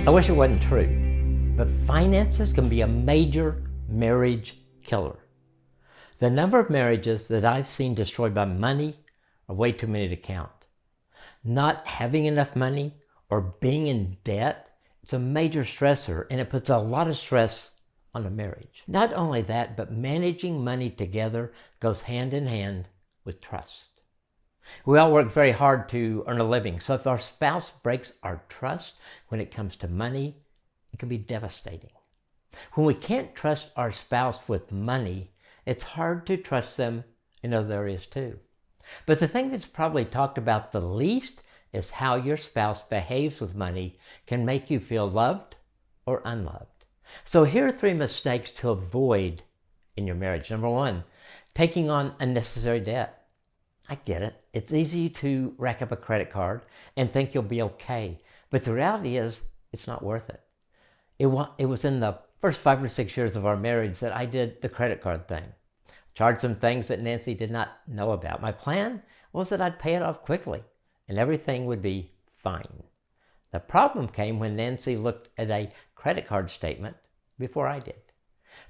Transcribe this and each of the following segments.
I wish it wasn't true, but finances can be a major marriage killer. The number of marriages that I've seen destroyed by money are way too many to count. Not having enough money or being in debt, it's a major stressor, and it puts a lot of stress on a marriage. Not only that, but managing money together goes hand in hand with trust. We all work very hard to earn a living, so if our spouse breaks our trust when it comes to money, it can be devastating. When we can't trust our spouse with money, it's hard to trust them in other areas too. But the thing that's probably talked about the least is how your spouse behaves with money can make you feel loved or unloved. So here are 3 mistakes to avoid in your marriage. Number 1, taking on unnecessary debt. I get it. It's easy to rack up a credit card and think you'll be okay. But the reality is, it's not worth it. It was in the first 5 or 6 years of our marriage that I did the credit card thing. Charged some things that Nancy did not know about. My plan was that I'd pay it off quickly and everything would be fine. The problem came when Nancy looked at a credit card statement before I did.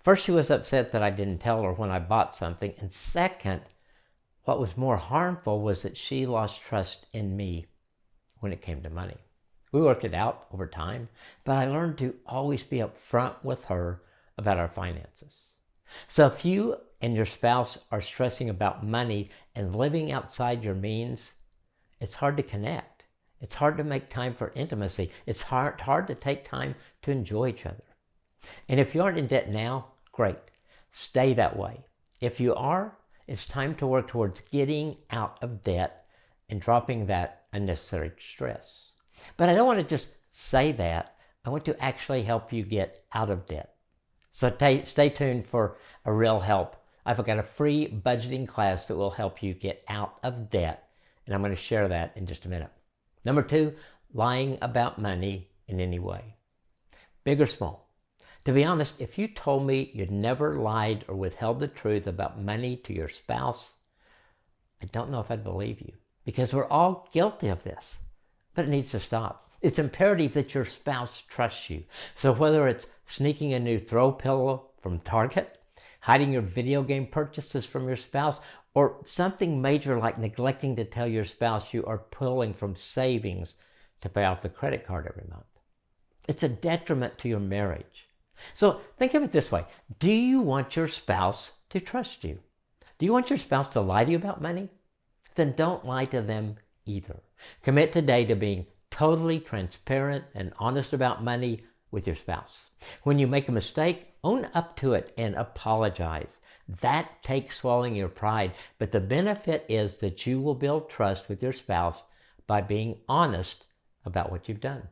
First, she was upset that I didn't tell her when I bought something. And second, what was more harmful was that she lost trust in me when it came to money. We worked it out over time, but I learned to always be upfront with her about our finances. So if you and your spouse are stressing about money and living outside your means, it's hard to connect. It's hard to make time for intimacy. It's hard to take time to enjoy each other. And if you aren't in debt now, great. Stay that way. If you are, it's time to work towards getting out of debt and dropping that unnecessary stress. But I don't want to just say that. I want to actually help you get out of debt. So stay tuned for a real help. I've got a free budgeting class that will help you get out of debt, and I'm going to share that in just a minute. Number 2, lying about money in any way, big or small. To be honest, if you told me you'd never lied or withheld the truth about money to your spouse, I don't know if I'd believe you, because we're all guilty of this. But it needs to stop. It's imperative that your spouse trusts you. So whether it's sneaking a new throw pillow from Target, hiding your video game purchases from your spouse, or something major like neglecting to tell your spouse you are pulling from savings to pay off the credit card every month, it's a detriment to your marriage. So think of it this way. Do you want your spouse to trust you? Do you want your spouse to lie to you about money? Then don't lie to them either. Commit today to being totally transparent and honest about money with your spouse. When you make a mistake, own up to it and apologize. That takes swallowing your pride, but the benefit is that you will build trust with your spouse by being honest about what you've done,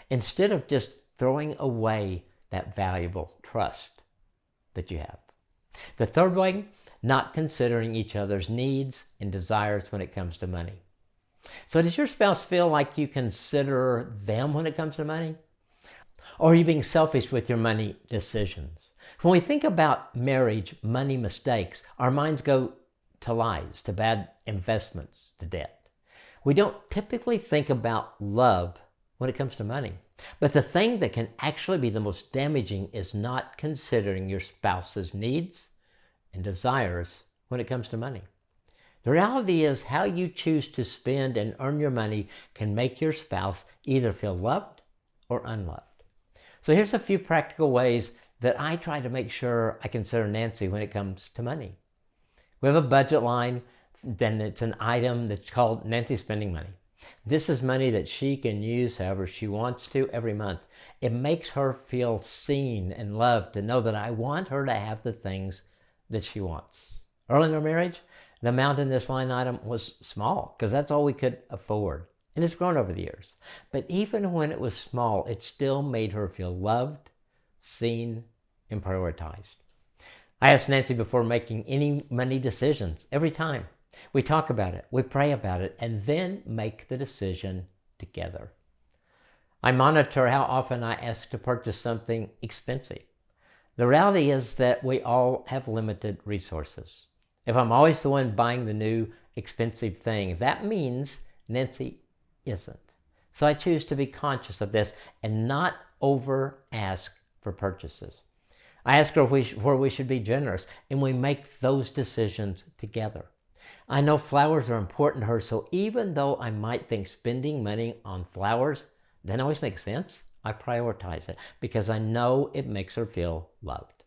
instead of just throwing away that valuable trust that you have. The third way, not considering each other's needs and desires when it comes to money. So does your spouse feel like you consider them when it comes to money? Or are you being selfish with your money decisions? When we think about marriage, money mistakes, our minds go to lies, to bad investments, to debt. We don't typically think about love when it comes to money. But the thing that can actually be the most damaging is not considering your spouse's needs and desires when it comes to money. The reality is how you choose to spend and earn your money can make your spouse either feel loved or unloved. So here's a few practical ways that I try to make sure I consider Nancy when it comes to money. We have a budget line, then it's an item that's called Nancy Spending Money. This is money that she can use however she wants to every month. It makes her feel seen and loved to know that I want her to have the things that she wants. Early in our marriage, the amount in this line item was small because that's all we could afford. And it's grown over the years. But even when it was small, it still made her feel loved, seen, and prioritized. I asked Nancy before making any money decisions every time. We talk about it, we pray about it, and then make the decision together. I monitor how often I ask to purchase something expensive. The reality is that we all have limited resources. If I'm always the one buying the new expensive thing, that means Nancy isn't. So I choose to be conscious of this and not over ask for purchases. I ask her where we should be generous, and we make those decisions together. I know flowers are important to her, so even though I might think spending money on flowers doesn't always make sense, I prioritize it because I know it makes her feel loved.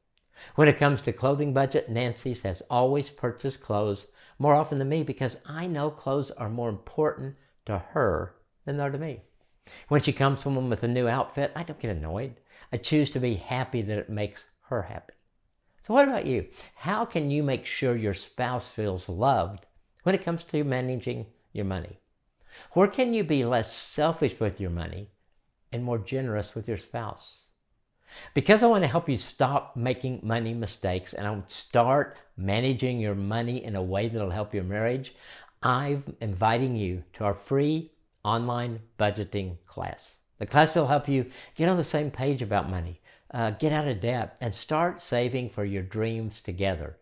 When it comes to clothing budget, Nancy has always purchased clothes more often than me because I know clothes are more important to her than they are to me. When she comes home with a new outfit, I don't get annoyed. I choose to be happy that it makes her happy. So what about you? How can you make sure your spouse feels loved when it comes to managing your money? Where can you be less selfish with your money and more generous with your spouse? Because I want to help you stop making money mistakes and I want to start managing your money in a way that will help your marriage, I'm inviting you to our free online budgeting class. The class will help you get on the same page about money, get out of debt, and start saving for your dreams together.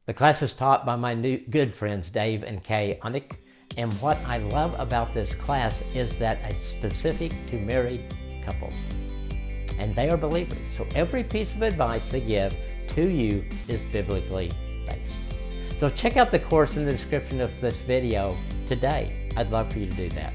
The class is taught by my new good friends Dave and Kay Onick, and what I love about this class is that it's specific to married couples. And they are believers, so every piece of advice they give to you is biblically based. So check out the course in the description of this video today. I'd love for you to do that.